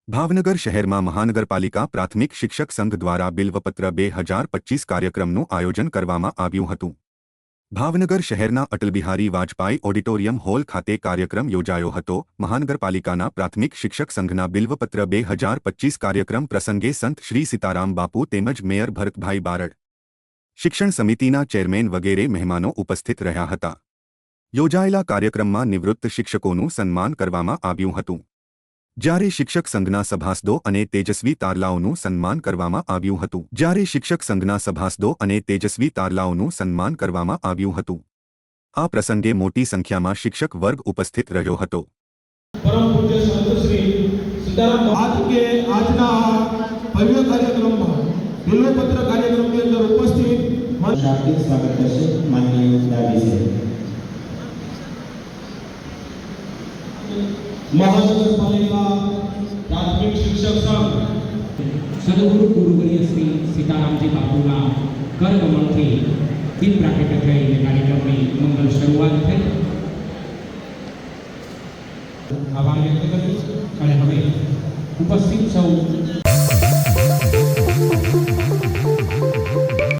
ભાવનગર શહેરમાં મહાનગરપાલિકા પ્રાથમિક શિક્ષક સંઘ દ્વારા બિલ્વપત્ર 2025 કાર્યક્રમનું આયોજન કરવામાં આવ્યું હતું। ભાવનગર શહેરના અટલ બિહારી વાજપેયી ઓડિટોરિયમ હોલ ખાતે કાર્યક્રમ યોજાયો હતો। મહાનગરપાલિકાના પ્રાથમિક શિક્ષક સંઘના બિલ્વપત્ર 2025 કાર્યક્રમ પ્રસંગે સંત શ્રી સીતારામ બાપુ તેમજ મેયર ભરતભાઈ બારડ, શિક્ષણ સમિતિના ચેરમેન વગેરે મહેમાનો ઉપસ્થિત રહ્યા હતા। યોજાયેલા કાર્યક્રમમાં નિવૃત્ત શિક્ષકોનું સન્માન કરવામાં આવ્યું હતું, જ્યારે શિક્ષક સંઘના સભાસદો અને તેજસ્વી તારલાઓનું સન્માન કરવામાં આવ્યું હતું। આ પ્રસંગે મોટી સંખ્યામાં શિક્ષક વર્ગ ઉપસ્થિત રહ્યો હતો। परम पूज्य संत श्री सीताराम आज के आज ना भव्य कार्यक्रम में बिल्वपत्र कार्यक्रम के अंदर उपस्थित हार्दिक स्वागत करते माननीय महानगरपालिका प्राथमिक शिक्षक संघ सदगुरु गुरुवर्य श्री सीताराम जी बापूना करगमन थी दिन प्राकट थई कार्यक्रम में मंगल शुरुआत थई। आभार व्यक्त करूं અને હવે ઉપસ્થિત